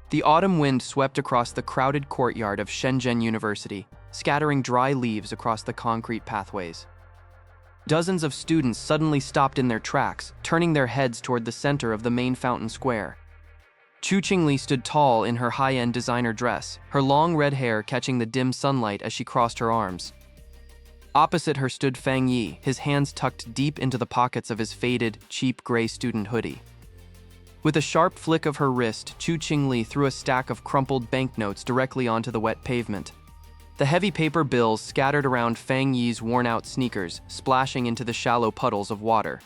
The autumn wind swept across the crowded courtyard of Shenzhen University, scattering dry leaves across the concrete pathways. Dozens of students suddenly stopped in their tracks, turning their heads toward the center of the main fountain square. Qingli stood tall in her high-end designer dress, her long red hair catching the dim sunlight as she crossed her arms. Opposite her stood Fang, his hands tucked deep into the pockets of his faded, cheap gray student hoodie. With a sharp flick of her wrist, Qingli threw a stack of crumpled banknotes directly onto the wet pavement. The heavy paper bills scattered around Fang Yi's worn-out sneakers, splashing into the shallow puddles of water.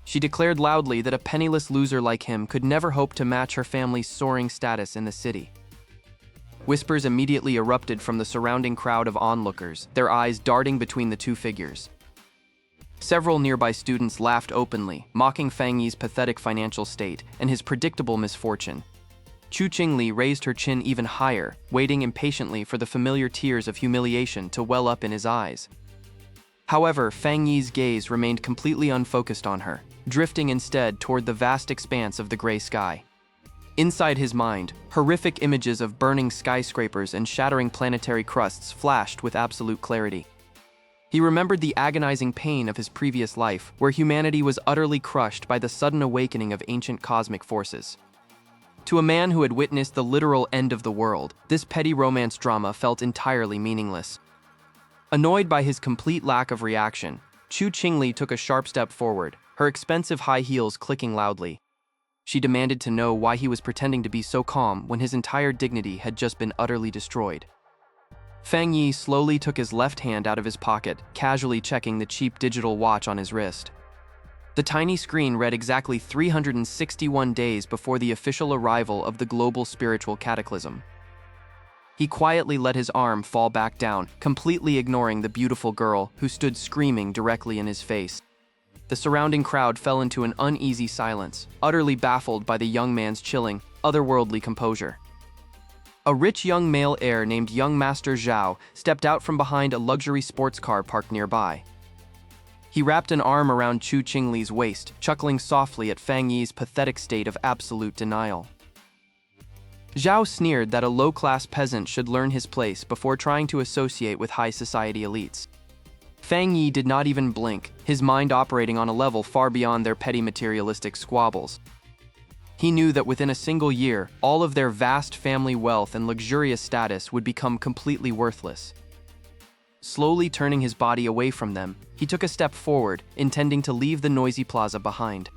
She declared loudly that a penniless loser like him could never hope to match her family's soaring status in the city. Whispers immediately erupted from the surrounding crowd of onlookers, their eyes darting between the two figures. Several nearby students laughed openly, mocking Fang Yi's pathetic financial state and his predictable misfortune. Qingli raised her chin even higher, waiting impatiently for the familiar tears of humiliation to well up in his eyes. However, Fang Yi's gaze remained completely unfocused on her, drifting instead toward the vast expanse of the gray sky. Inside his mind, horrific images of burning skyscrapers and shattering planetary crusts flashed with absolute clarity. He remembered the agonizing pain of his previous life, where humanity was utterly crushed by the sudden awakening of ancient cosmic forces. To a man who had witnessed the literal end of the world, this petty romance drama felt entirely meaningless. Annoyed by his complete lack of reaction, Qingli took a sharp step forward, her expensive high heels clicking loudly. She demanded to know why he was pretending to be so calm when his entire dignity had just been utterly destroyed. Fang Yi slowly took his left hand out of his pocket, casually checking the cheap digital watch on his wrist. The tiny screen read exactly 361 days before the official arrival of the global spiritual cataclysm. He quietly let his arm fall back down, completely ignoring the beautiful girl who stood screaming directly in his face. The surrounding crowd fell into an uneasy silence, utterly baffled by the young man's chilling, otherworldly composure. A rich young male heir named Young Master Zhao stepped out from behind a luxury sports car parked nearby. He wrapped an arm around Qingli's waist, chuckling softly at Fang Yi's pathetic state of absolute denial. Zhao sneered that a low-class peasant should learn his place before trying to associate with high society elites. Fang Yi did not even blink, his mind operating on a level far beyond their petty materialistic squabbles. He knew that within a single year, all of their vast family wealth and luxurious status would become completely worthless. Slowly turning his body away from them, he took a step forward, intending to leave the noisy plaza behind.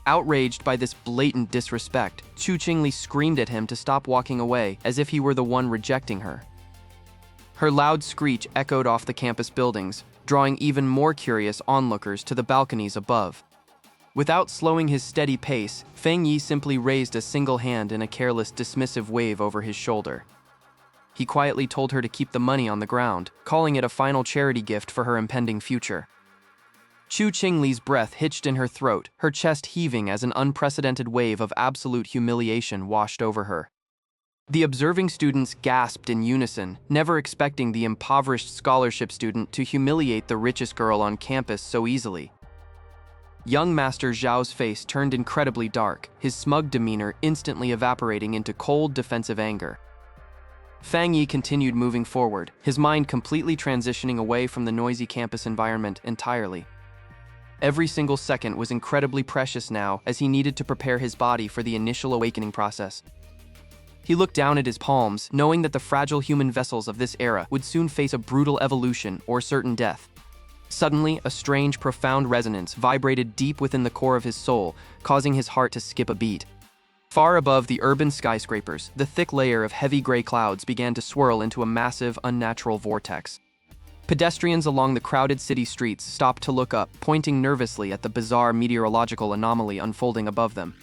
Outraged by this blatant disrespect, Qingli screamed at him to stop walking away, as if he were the one rejecting her. Her loud screech echoed off the campus buildings, drawing even more curious onlookers to the balconies above. Without slowing his steady pace, Fang Yi simply raised a single hand in a careless, dismissive wave over his shoulder. He quietly told her to keep the money on the ground, calling it a final charity gift for her impending future. Qingli's breath hitched in her throat, her chest heaving as an unprecedented wave of absolute humiliation washed over her. The observing students gasped in unison, never expecting the impoverished scholarship student to humiliate the richest girl on campus so easily. Young Master Zhao's face turned incredibly dark, his smug demeanor instantly evaporating into cold, defensive anger. Fang Yi continued moving forward, his mind completely transitioning away from the noisy campus environment entirely. Every single second was incredibly precious now, as he needed to prepare his body for the initial awakening process. He looked down at his palms, knowing that the fragile human vessels of this era would soon face a brutal evolution or certain death. Suddenly, a strange, profound resonance vibrated deep within the core of his soul, causing his heart to skip a beat. Far above the urban skyscrapers, the thick layer of heavy gray clouds began to swirl into a massive, unnatural vortex. Pedestrians along the crowded city streets stopped to look up, pointing nervously at the bizarre meteorological anomaly unfolding above them.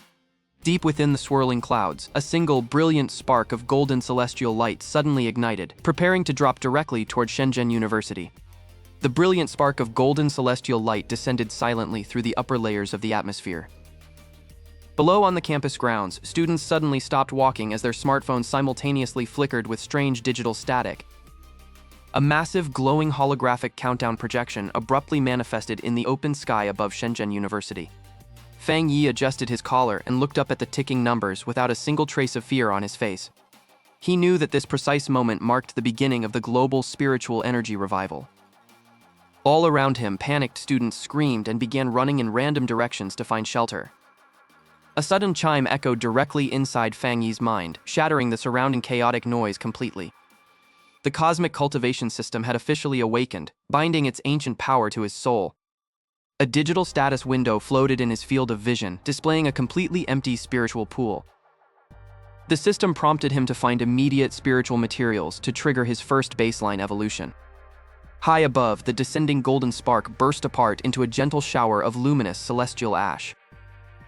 Deep within the swirling clouds, a single brilliant spark of golden celestial light suddenly ignited, preparing to drop directly toward Shenzhen University. The brilliant spark of golden celestial light descended silently through the upper layers of the atmosphere. Below on the campus grounds, students suddenly stopped walking as their smartphones simultaneously flickered with strange digital static. A massive, glowing holographic countdown projection abruptly manifested in the open sky above Shenzhen University. Fang Yi adjusted his collar and looked up at the ticking numbers without a single trace of fear on his face. He knew that this precise moment marked the beginning of the global spiritual energy revival. All around him, panicked students screamed and began running in random directions to find shelter. A sudden chime echoed directly inside Fang Yi's mind, shattering the surrounding chaotic noise completely. The cosmic cultivation system had officially awakened, binding its ancient power to his soul. A digital status window floated in his field of vision, displaying a completely empty spiritual pool. The system prompted him to find immediate spiritual materials to trigger his first baseline evolution. High above, the descending golden spark burst apart into a gentle shower of luminous celestial ash.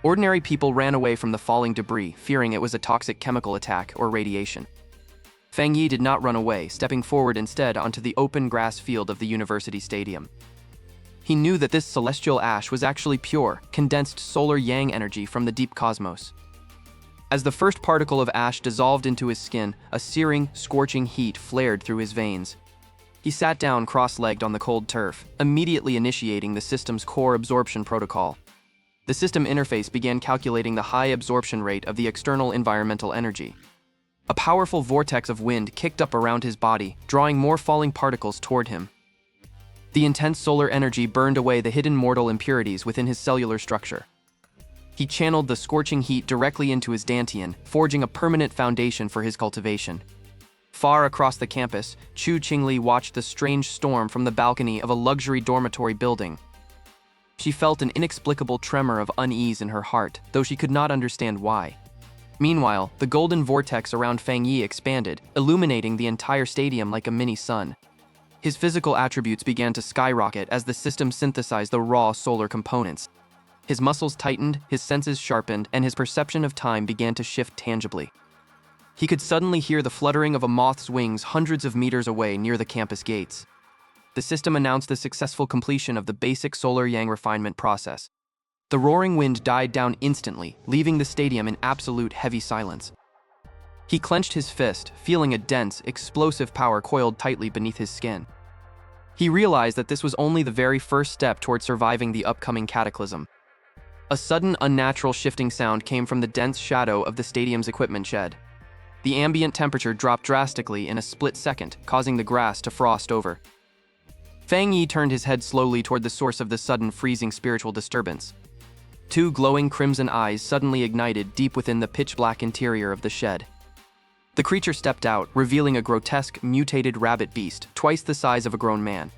Ordinary people ran away from the falling debris, fearing it was a toxic chemical attack or radiation. Fang Yi did not run away, stepping forward instead onto the open grass field of the university stadium. He knew that this celestial ash was actually pure, condensed solar yang energy from the deep cosmos. As the first particle of ash dissolved into his skin, a searing, scorching heat flared through his veins. He sat down cross-legged on the cold turf, immediately initiating the system's core absorption protocol. The system interface began calculating the high absorption rate of the external environmental energy. A powerful vortex of wind kicked up around his body, drawing more falling particles toward him. The intense solar energy burned away the hidden mortal impurities within his cellular structure. He channeled the scorching heat directly into his dantian, forging a permanent foundation for his cultivation. Far across the campus, Qingli watched the strange storm from the balcony of a luxury dormitory building. She felt an inexplicable tremor of unease in her heart, though she could not understand why. Meanwhile, the golden vortex around Fang Yi expanded, illuminating the entire stadium like a mini sun. His physical attributes began to skyrocket as the system synthesized the raw solar components. His muscles tightened, his senses sharpened, and his perception of time began to shift tangibly. He could suddenly hear the fluttering of a moth's wings hundreds of meters away near the campus gates. The system announced the successful completion of the basic solar yang refinement process. The roaring wind died down instantly, leaving the stadium in absolute heavy silence. He clenched his fist, feeling a dense, explosive power coiled tightly beneath his skin. He realized that this was only the very first step toward surviving the upcoming cataclysm. A sudden, unnatural shifting sound came from the dense shadow of the stadium's equipment shed. The ambient temperature dropped drastically in a split second, causing the grass to frost over. Fang Yi turned his head slowly toward the source of the sudden freezing spiritual disturbance. Two glowing crimson eyes suddenly ignited deep within the pitch-black interior of the shed. The creature stepped out, revealing a grotesque, mutated rabbit beast, twice the size of a grown man.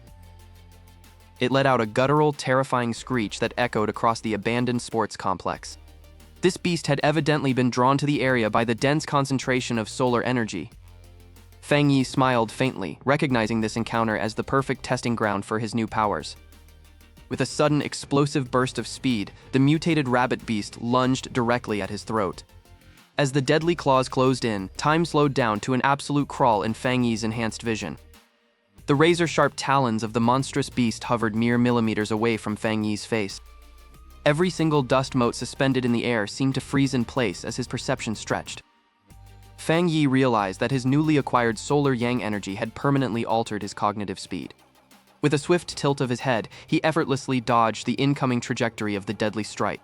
It let out a guttural, terrifying screech that echoed across the abandoned sports complex. This beast had evidently been drawn to the area by the dense concentration of solar energy. Fang Yi smiled faintly, recognizing this encounter as the perfect testing ground for his new powers. With a sudden explosive burst of speed, the mutated rabbit beast lunged directly at his throat. As the deadly claws closed in, time slowed down to an absolute crawl in Fang Yi's enhanced vision. The razor-sharp talons of the monstrous beast hovered mere millimeters away from Fang Yi's face. Every single dust mote suspended in the air seemed to freeze in place as his perception stretched. Fang Yi realized that his newly acquired solar yang energy had permanently altered his cognitive speed. With a swift tilt of his head, he effortlessly dodged the incoming trajectory of the deadly strike.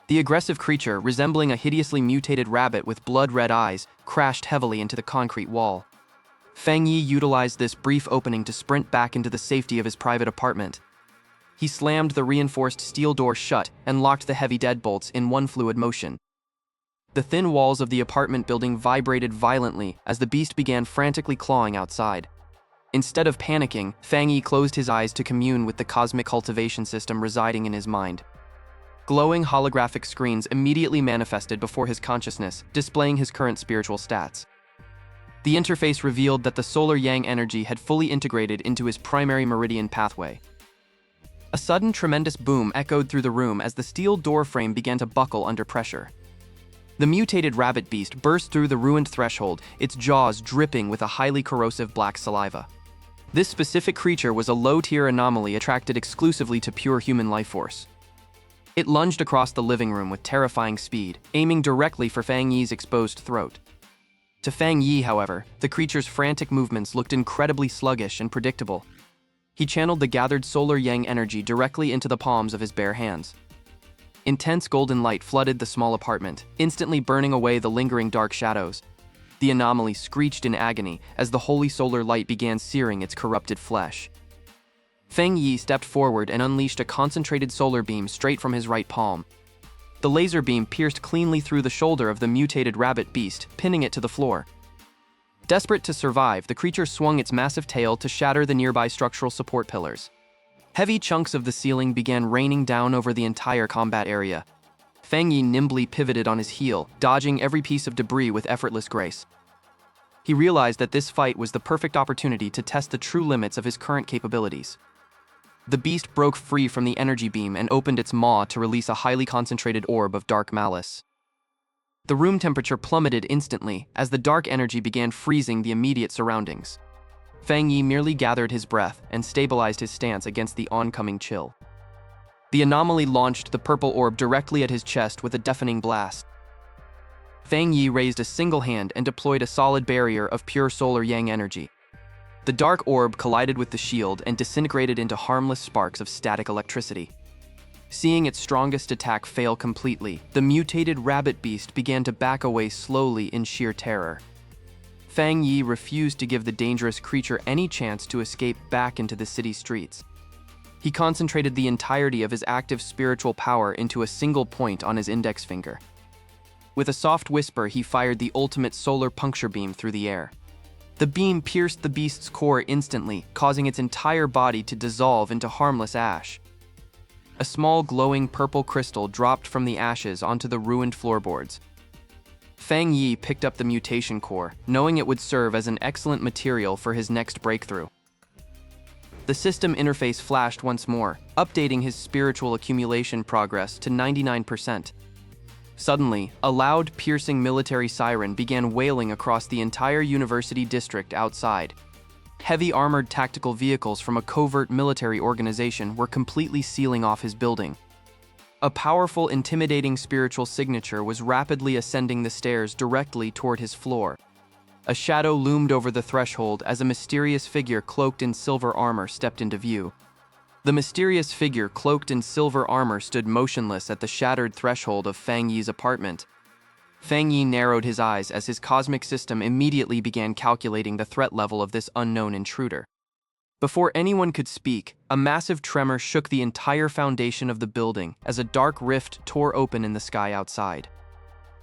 The aggressive creature, resembling a hideously mutated rabbit with blood-red eyes, crashed heavily into the concrete wall. Fang Yi utilized this brief opening to sprint back into the safety of his private apartment. He slammed the reinforced steel door shut and locked the heavy deadbolts in one fluid motion. The thin walls of the apartment building vibrated violently as the beast began frantically clawing outside. Instead of panicking, Fang Yi closed his eyes to commune with the cosmic cultivation system residing in his mind. Glowing holographic screens immediately manifested before his consciousness, displaying his current spiritual stats. The interface revealed that the solar yang energy had fully integrated into his primary meridian pathway. A sudden tremendous boom echoed through the room as the steel door frame began to buckle under pressure. The mutated rabbit beast burst through the ruined threshold, its jaws dripping with a highly corrosive black saliva. This specific creature was a low-tier anomaly attracted exclusively to pure human life force. It lunged across the living room with terrifying speed, aiming directly for Fang Yi's exposed throat. To Fang Yi, however, the creature's frantic movements looked incredibly sluggish and predictable. He channeled the gathered solar yang energy directly into the palms of his bare hands. Intense golden light flooded the small apartment, instantly burning away the lingering dark shadows. The anomaly screeched in agony as the holy solar light began searing its corrupted flesh. Fang Yi stepped forward and unleashed a concentrated solar beam straight from his right palm. The laser beam pierced cleanly through the shoulder of the mutated rabbit beast, pinning it to the floor. Desperate to survive, the creature swung its massive tail to shatter the nearby structural support pillars. Heavy chunks of the ceiling began raining down over the entire combat area. Fang Yi nimbly pivoted on his heel, dodging every piece of debris with effortless grace. He realized that this fight was the perfect opportunity to test the true limits of his current capabilities. The beast broke free from the energy beam and opened its maw to release a highly concentrated orb of dark malice. The room temperature plummeted instantly as the dark energy began freezing the immediate surroundings. Fang Yi merely gathered his breath and stabilized his stance against the oncoming chill. The anomaly launched the purple orb directly at his chest with a deafening blast. Fang Yi raised a single hand and deployed a solid barrier of pure solar yang energy. The dark orb collided with the shield and disintegrated into harmless sparks of static electricity. Seeing its strongest attack fail completely, the mutated rabbit beast began to back away slowly in sheer terror. Fang Yi refused to give the dangerous creature any chance to escape back into the city streets. He concentrated the entirety of his active spiritual power into a single point on his index finger. With a soft whisper, he fired the ultimate solar puncture beam through the air. The beam pierced the beast's core instantly, causing its entire body to dissolve into harmless ash. A small glowing purple crystal dropped from the ashes onto the ruined floorboards. Fang Yi picked up the mutation core, knowing it would serve as an excellent material for his next breakthrough. The system interface flashed once more, updating his spiritual accumulation progress to 99%. Suddenly, a loud, piercing military siren began wailing across the entire university district outside. Heavy armored tactical vehicles from a covert military organization were completely sealing off his building. A powerful, intimidating spiritual signature was rapidly ascending the stairs directly toward his floor. A shadow loomed over the threshold as a mysterious figure cloaked in silver armor stepped into view. The mysterious figure cloaked in silver armor stood motionless at the shattered threshold of Fang Yi's apartment. Fang Yi narrowed his eyes as his cosmic system immediately began calculating the threat level of this unknown intruder. Before anyone could speak, a massive tremor shook the entire foundation of the building as a dark rift tore open in the sky outside.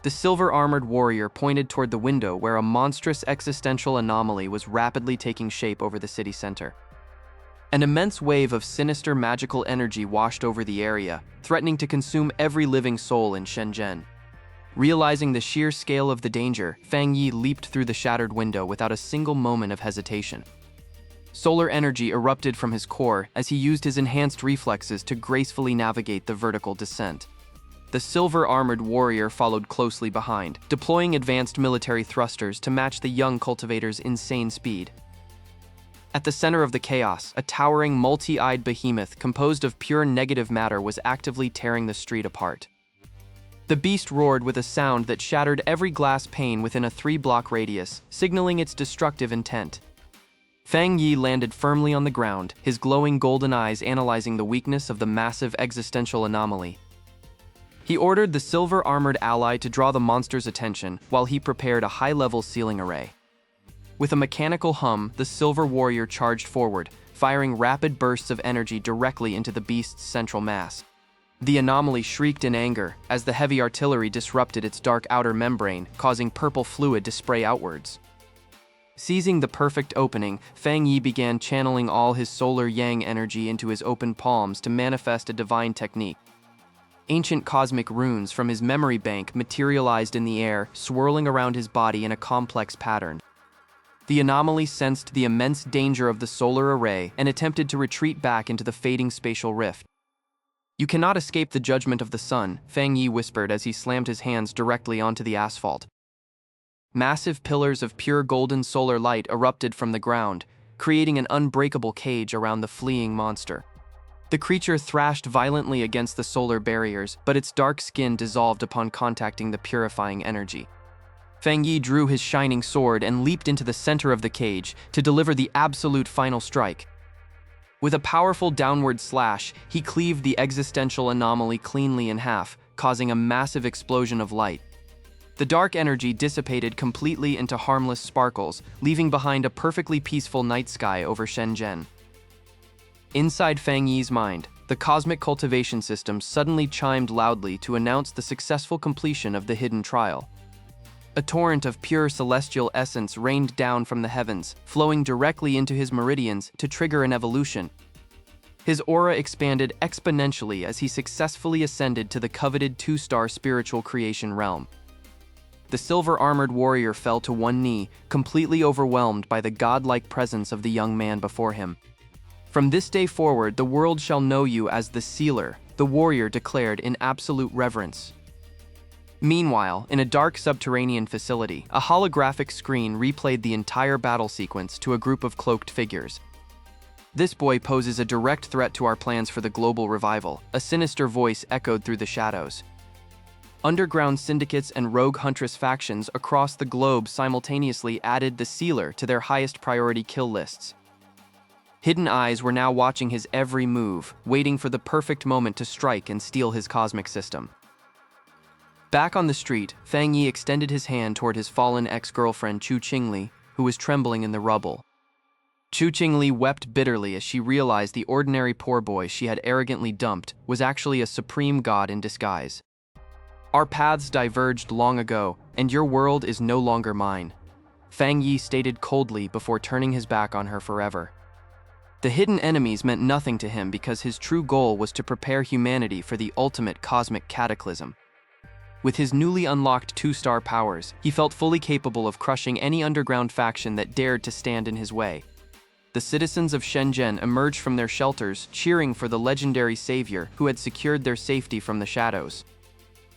The silver-armored warrior pointed toward the window where a monstrous existential anomaly was rapidly taking shape over the city center. An immense wave of sinister magical energy washed over the area, threatening to consume every living soul in Shenzhen. Realizing the sheer scale of the danger, Fang Yi leaped through the shattered window without a single moment of hesitation. Solar energy erupted from his core as he used his enhanced reflexes to gracefully navigate the vertical descent. The silver-armored warrior followed closely behind, deploying advanced military thrusters to match the young cultivator's insane speed. At the center of the chaos, a towering, multi-eyed behemoth composed of pure negative matter was actively tearing the street apart. The beast roared with a sound that shattered every glass pane within a 3-block radius, signaling its destructive intent. Fang Yi landed firmly on the ground, his glowing golden eyes analyzing the weakness of the massive existential anomaly. He ordered the silver-armored ally to draw the monster's attention while he prepared a high-level sealing array. With a mechanical hum, the silver warrior charged forward, firing rapid bursts of energy directly into the beast's central mass. The anomaly shrieked in anger as the heavy artillery disrupted its dark outer membrane, causing purple fluid to spray outwards. Seizing the perfect opening, Fang Yi began channeling all his solar yang energy into his open palms to manifest a divine technique. Ancient cosmic runes from his memory bank materialized in the air, swirling around his body in a complex pattern. The anomaly sensed the immense danger of the solar array and attempted to retreat back into the fading spatial rift. "You cannot escape the judgment of the sun," Fang Yi whispered as he slammed his hands directly onto the asphalt. Massive pillars of pure golden solar light erupted from the ground, creating an unbreakable cage around the fleeing monster. The creature thrashed violently against the solar barriers, but its dark skin dissolved upon contacting the purifying energy. Fang Yi drew his shining sword and leaped into the center of the cage to deliver the absolute final strike. With a powerful downward slash, he cleaved the existential anomaly cleanly in half, causing a massive explosion of light. The dark energy dissipated completely into harmless sparkles, leaving behind a perfectly peaceful night sky over Shenzhen. Inside Fang Yi's mind, the cosmic cultivation system suddenly chimed loudly to announce the successful completion of the hidden trial. A torrent of pure celestial essence rained down from the heavens, flowing directly into his meridians to trigger an evolution. His aura expanded exponentially as he successfully ascended to the coveted 2-star spiritual creation realm. The silver-armored warrior fell to one knee, completely overwhelmed by the godlike presence of the young man before him. "From this day forward, the world shall know you as the Sealer," the warrior declared in absolute reverence. Meanwhile, in a dark subterranean facility, a holographic screen replayed the entire battle sequence to a group of cloaked figures. "This boy poses a direct threat to our plans for the global revival," a sinister voice echoed through the shadows. Underground syndicates and rogue huntress factions across the globe simultaneously added the Sealer to their highest priority kill lists. Hidden eyes were now watching his every move, waiting for the perfect moment to strike and steal his cosmic system. Back on the street, Fang Yi extended his hand toward his fallen ex-girlfriend Qingli, who was trembling in the rubble. Qingli wept bitterly as she realized the ordinary poor boy she had arrogantly dumped was actually a supreme god in disguise. "Our paths diverged long ago, and your world is no longer mine," Fang Yi stated coldly before turning his back on her forever. The hidden enemies meant nothing to him because his true goal was to prepare humanity for the ultimate cosmic cataclysm. With his newly unlocked 2-star powers, he felt fully capable of crushing any underground faction that dared to stand in his way. The citizens of Shenzhen emerged from their shelters, cheering for the legendary savior who had secured their safety from the shadows.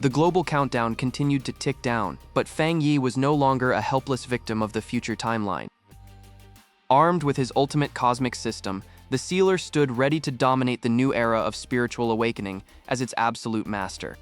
The global countdown continued to tick down, but Fang Yi was no longer a helpless victim of the future timeline. Armed with his ultimate cosmic system, the Sealer stood ready to dominate the new era of spiritual awakening as its absolute master.